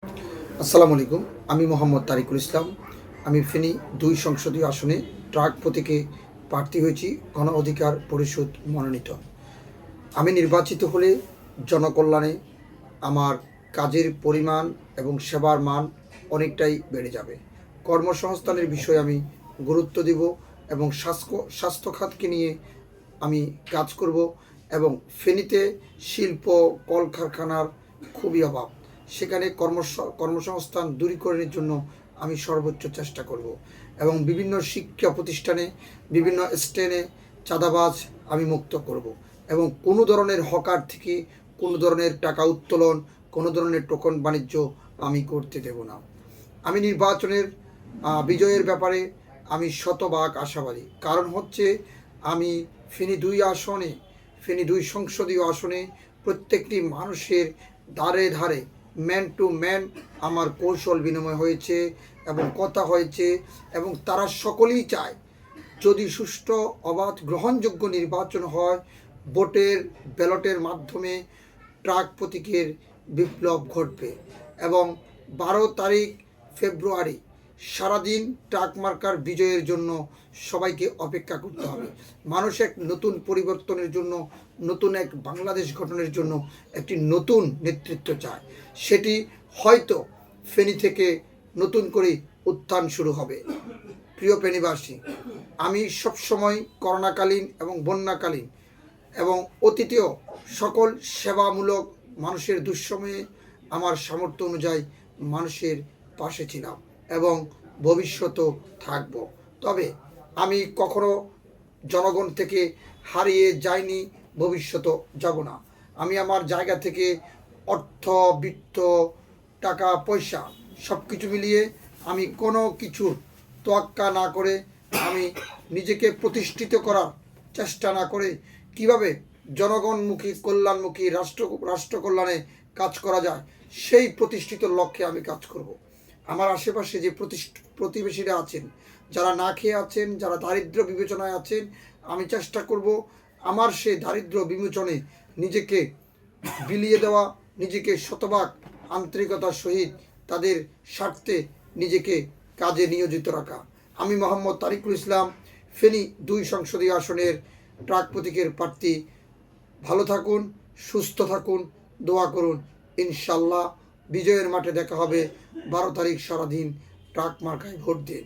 আসসালামু আলাইকুম। আমি মোহাম্মদ তারিকুল ইসলাম। আমি ফেনী ২ সংসদীয় আসনে ট্রাক প্রতীকে প্রার্থী হয়েছি, গণ অধিকার পরিষদ মনোনীত। আমি নির্বাচিত হলে জনকল্যাণে আমার কাজের পরিমাণ এবং সেবার মান অনেকটাই বেড়ে যাবে। কর্মসংস্থানের বিষয়ে আমি গুরুত্ব দিব এবং স্বাস্থ্য খাতকে নিয়ে আমি কাজ করব এবং ফেনীতে শিল্প কলকারখানার খুবই অভাব। সেখানে কর্মসংস্থান দূরীকরণের জন্য আমি সর্বোচ্চ চেষ্টা করব এবং বিভিন্ন শিক্ষা প্রতিষ্ঠানে বিভিন্ন স্টেনে চাঁদাবাজ আমি মুক্ত করব এবং কোনো ধরনের হকার থেকে কোনো ধরনের টাকা উত্তোলন, কোনো ধরনের টোকন বাণিজ্য আমি করতে দেব না। আমি নির্বাচনের বিজয়ের ব্যাপারে আমি শতভাগ আশাবাদী। কারণ হচ্ছে আমি ফেনী ২ সংসদীয় আসনে প্রত্যেকটি মানুষের ধারে ধারে ম্যান টু ম্যান আমার কৌশল বিনিময় হয়েছে এবং কথা হয়েছে এবং তারা সকলেই চায় যদি সুষ্ঠু অবাধ গ্রহণযোগ্য নির্বাচন হয়, ব্যালটের মাধ্যমে ট্রাক প্রতীকের বিপ্লব ঘটবে এবং ১২ ফেব্রুয়ারি সারাদিন ট্রাক মার্কার বিজয়ের জন্য সবাইকে অপেক্ষা করতে হবে। মানুষ এক নতুন পরিবর্তনের জন্য, নতুন এক বাংলাদেশ গঠনের জন্য একটি নতুন নেতৃত্ব চায়। সেটি হয়তো ফেনী থেকে নতুন করে উত্থান শুরু হবে। প্রিয় ফেনীবাসী, আমি সবসময় করোনাকালীন এবং বন্যাকালীন এবং অতীতেও সকল সেবামূলক মানুষের দুঃসময়ে আমার সামর্থ্য অনুযায়ী মানুষের পাশে ছিলাম এবং ভবিষ্যতেও থাকব। তবে আমি কখনো জনগণ থেকে হারিয়ে যাইনি, ভবিষ্যতেও যাব না। আমি আমার জায়গা থেকে অর্থ, বিত্ত, টাকা পয়সা সব কিছু মিলিয়ে আমি কোনো কিছুর তোয়াক্কা না করে, আমি নিজেকে প্রতিষ্ঠিত করার চেষ্টা না করে কীভাবে জনগণমুখী কল্যাণমুখী রাষ্ট্র কল্যাণে কাজ করা যায় সেই প্রতিষ্ঠিত লক্ষ্যে আমি কাজ করব। আমার আশেপাশে যে প্রতিবেশীরা আছেন, যারা না খেয়ে আছেন, যারা দারিদ্র্য বিবেচনায় আছেন, আমি চেষ্টা করব আমার সেই দারিদ্র্য বিমোচনে নিজেকে বিলিয়ে দেওয়া, নিজেকে শতভাগ আন্তরিকতার সহিত তাদের স্বার্থে নিজেকে কাজে নিয়োজিত রাখা। আমি মোহাম্মদ তারিকুল ইসলাম, ফেনী ২ সংসদীয় আসনের ট্রাক প্রতীকের প্রার্থী। ভালো থাকুন, সুস্থ থাকুন, দোয়া করুন। ইনশাল্লাহ বিজয়ের মাঠে দেখা হবে। ১২ তারিখ সারাদিন ট্রাক মার্কায় ভোট দিন।